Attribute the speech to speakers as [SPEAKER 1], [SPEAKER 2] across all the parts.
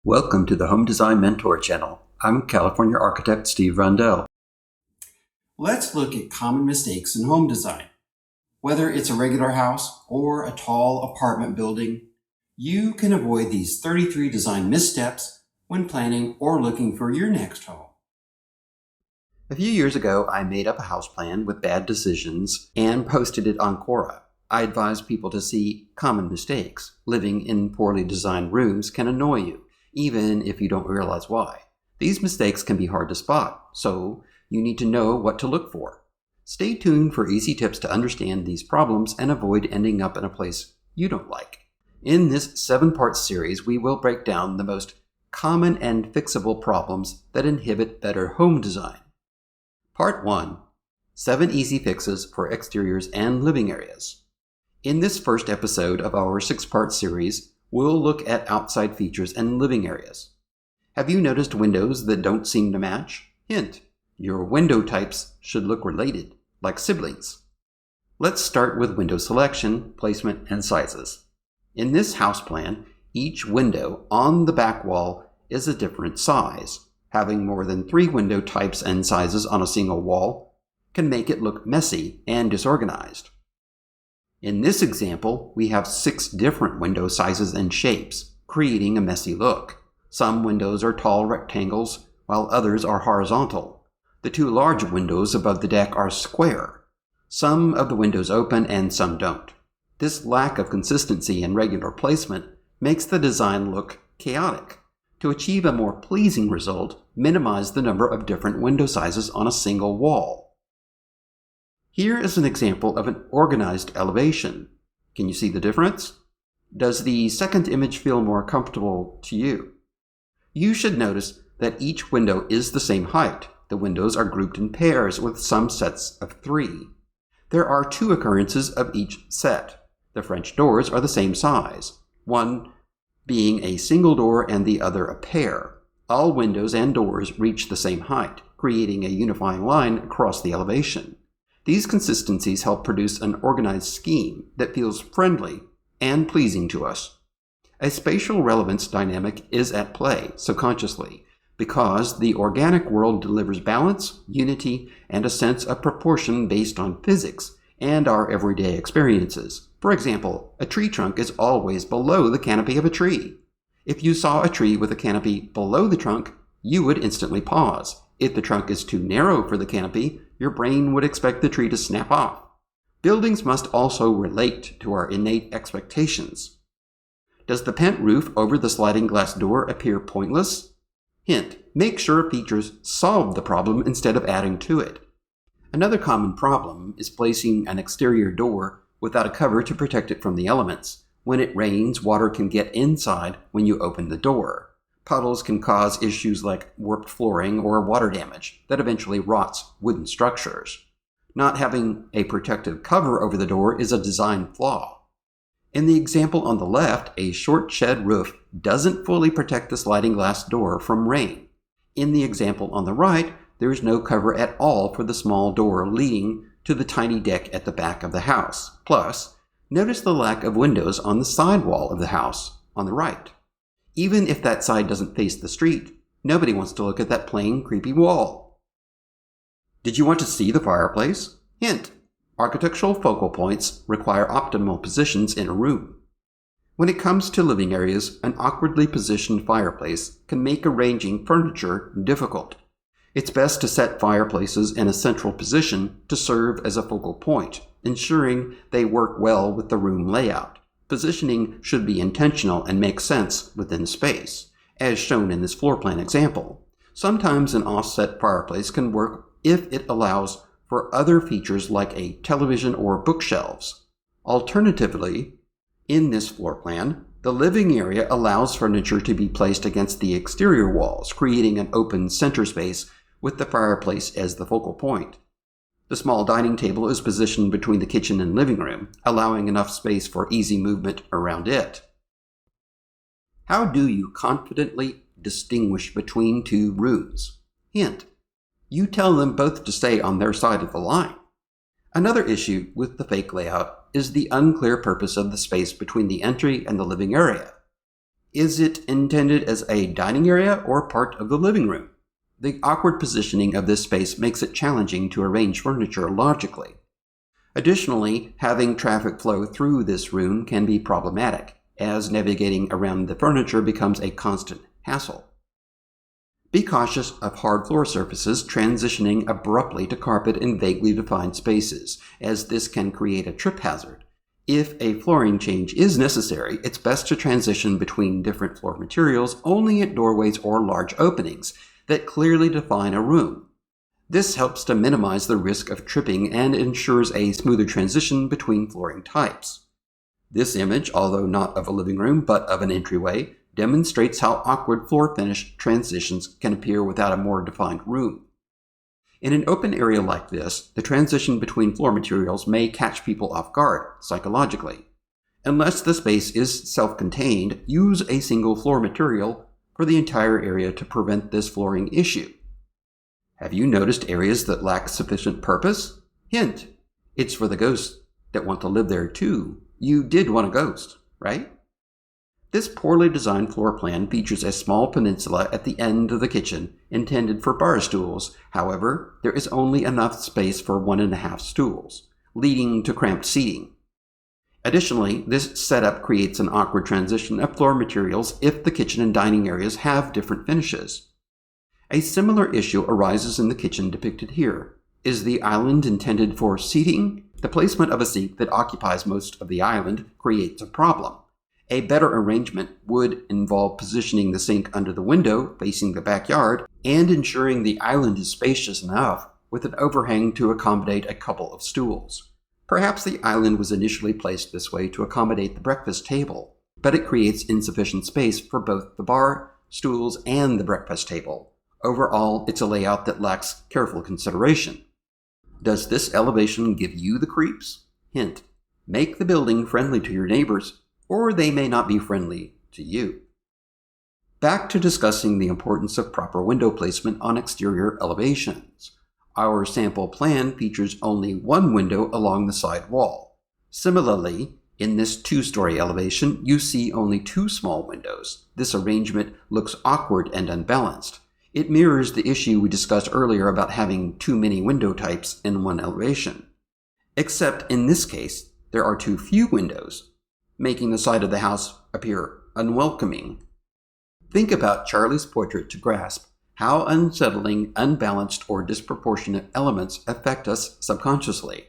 [SPEAKER 1] Welcome to the Home Design Mentor channel. I'm California architect Steve Randel.
[SPEAKER 2] Let's look at common mistakes in home design. Whether it's a regular house or a tall apartment building, you can avoid these 33 design missteps when planning or looking for your next home.
[SPEAKER 1] A few years ago, I made up a house plan with bad decisions and posted it on Quora. I advised people to see common mistakes. Living in poorly designed rooms can annoy you, even if you don't realize why. These mistakes can be hard to spot, so you need to know what to look for. Stay tuned for easy tips to understand these problems and avoid ending up in a place you don't like. In this 7-part series, we will break down the most common and fixable problems that inhibit better home design. Part 1. 7 easy fixes for exteriors and living areas. In this first episode of our 6-part series, we'll look at outside features and living areas. Have you noticed windows that don't seem to match? Hint: your window types should look related, like siblings. Let's start with window selection, placement, and sizes. In this house plan, each window on the back wall is a different size. Having more than 3 window types and sizes on a single wall can make it look messy and disorganized. In this example, we have 6 different window sizes and shapes, creating a messy look. Some windows are tall rectangles, while others are horizontal. The 2 large windows above the deck are square. Some of the windows open and some don't. This lack of consistency and regular placement makes the design look chaotic. To achieve a more pleasing result, minimize the number of different window sizes on a single wall. Here is an example of an organized elevation. Can you see the difference? Does the second image feel more comfortable to you? You should notice that each window is the same height. The windows are grouped in pairs with some sets of 3. There are 2 occurrences of each set. The French doors are the same size, one being a single door and the other a pair. All windows and doors reach the same height, creating a unifying line across the elevation. These consistencies help produce an organized scheme that feels friendly and pleasing to us. A spatial relevance dynamic is at play subconsciously because the organic world delivers balance, unity, and a sense of proportion based on physics and our everyday experiences. For example, a tree trunk is always below the canopy of a tree. If you saw a tree with a canopy below the trunk, you would instantly pause. If the trunk is too narrow for the canopy, your brain would expect the tree to snap off. Buildings must also relate to our innate expectations. Does the pent roof over the sliding glass door appear pointless? Hint: make sure features solve the problem instead of adding to it. Another common problem is placing an exterior door without a cover to protect it from the elements. When it rains, water can get inside when you open the door. Puddles can cause issues like warped flooring or water damage that eventually rots wooden structures. Not having a protective cover over the door is a design flaw. In the example on the left, a short shed roof doesn't fully protect the sliding glass door from rain. In the example on the right, there is no cover at all for the small door leading to the tiny deck at the back of the house. Plus, notice the lack of windows on the side wall of the house on the right. Even if that side doesn't face the street, nobody wants to look at that plain, creepy wall. Did you want to see the fireplace? Hint: architectural focal points require optimal positions in a room. When it comes to living areas, an awkwardly positioned fireplace can make arranging furniture difficult. It's best to set fireplaces in a central position to serve as a focal point, ensuring they work well with the room layout. Positioning should be intentional and make sense within space, as shown in this floor plan example. Sometimes an offset fireplace can work if it allows for other features like a television or bookshelves. Alternatively, in this floor plan, the living area allows furniture to be placed against the exterior walls, creating an open center space with the fireplace as the focal point. The small dining table is positioned between the kitchen and living room, allowing enough space for easy movement around it. How do you confidently distinguish between 2 rooms? Hint: you tell them both to stay on their side of the line. Another issue with the fake layout is the unclear purpose of the space between the entry and the living area. Is it intended as a dining area or part of the living room? The awkward positioning of this space makes it challenging to arrange furniture logically. Additionally, having traffic flow through this room can be problematic, as navigating around the furniture becomes a constant hassle. Be cautious of hard floor surfaces transitioning abruptly to carpet in vaguely defined spaces, as this can create a trip hazard. If a flooring change is necessary, it's best to transition between different floor materials only at doorways or large openings that clearly define a room. This helps to minimize the risk of tripping and ensures a smoother transition between flooring types. This image, although not of a living room but of an entryway, demonstrates how awkward floor finish transitions can appear without a more defined room. In an open area like this, the transition between floor materials may catch people off guard psychologically. Unless the space is self-contained, use a single floor material for the entire area to prevent this flooring issue. Have you noticed areas that lack sufficient purpose? Hint, it's for the ghosts that want to live there too. You did want a ghost, right? This poorly designed floor plan features a small peninsula at the end of the kitchen intended for bar stools. However, there is only enough space for 1.5 stools, leading to cramped seating. Additionally, this setup creates an awkward transition of floor materials if the kitchen and dining areas have different finishes. A similar issue arises in the kitchen depicted here. Is the island intended for seating? The placement of a sink that occupies most of the island creates a problem. A better arrangement would involve positioning the sink under the window facing the backyard and ensuring the island is spacious enough with an overhang to accommodate a couple of stools. Perhaps the island was initially placed this way to accommodate the breakfast table, but it creates insufficient space for both the bar, stools, and the breakfast table. Overall, it's a layout that lacks careful consideration. Does this elevation give you the creeps? Hint, make the building friendly to your neighbors, or they may not be friendly to you. Back to discussing the importance of proper window placement on exterior elevations. Our sample plan features only one window along the side wall. Similarly, in this 2-story elevation, you see only 2 small windows. This arrangement looks awkward and unbalanced. It mirrors the issue we discussed earlier about having too many window types in one elevation. Except in this case, there are too few windows, making the side of the house appear unwelcoming. Think about Charlie's portrait to grasp how unsettling, unbalanced, or disproportionate elements affect us subconsciously.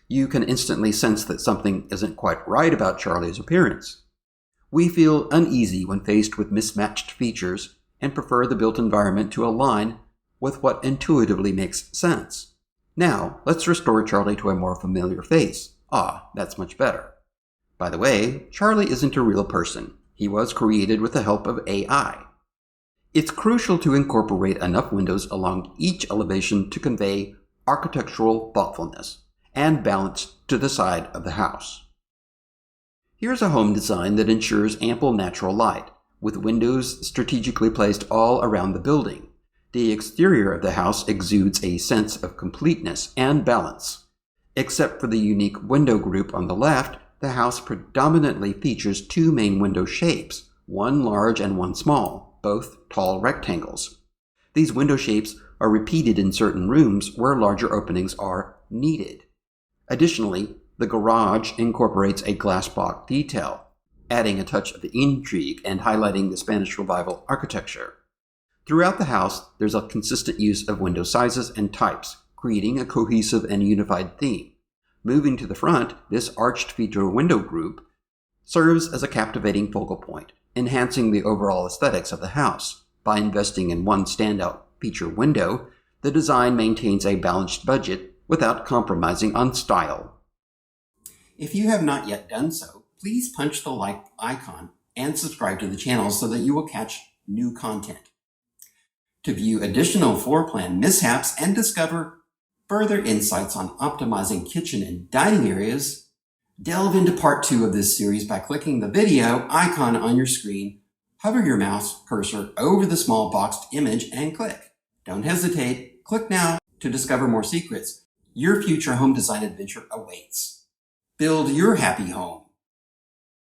[SPEAKER 1] You can instantly sense that something isn't quite right about Charlie's appearance. We feel uneasy when faced with mismatched features and prefer the built environment to align with what intuitively makes sense. Now, let's restore Charlie to a more familiar face. Ah, that's much better. By the way, Charlie isn't a real person. He was created with the help of AI. It's crucial to incorporate enough windows along each elevation to convey architectural thoughtfulness and balance to the side of the house. Here's a home design that ensures ample natural light, with windows strategically placed all around the building. The exterior of the house exudes a sense of completeness and balance. Except for the unique window group on the left, the house predominantly features 2 main window shapes, one large and one small, both tall rectangles. These window shapes are repeated in certain rooms where larger openings are needed. Additionally, the garage incorporates a glass block detail, adding a touch of intrigue and highlighting the Spanish Revival architecture. Throughout the house, there's a consistent use of window sizes and types, creating a cohesive and unified theme. Moving to the front, this arched feature window group serves as a captivating focal point, enhancing the overall aesthetics of the house. By investing in one standout feature window, the design maintains a balanced budget without compromising on style.
[SPEAKER 2] If you have not yet done so, please punch the like icon and subscribe to the channel so that you will catch new content. To view additional floor plan mishaps and discover further insights on optimizing kitchen and dining areas, delve into part 2 of this series by clicking the video icon on your screen, hover your mouse cursor over the small boxed image and click. Don't hesitate, click now to discover more secrets. Your future home design adventure awaits. Build your happy home.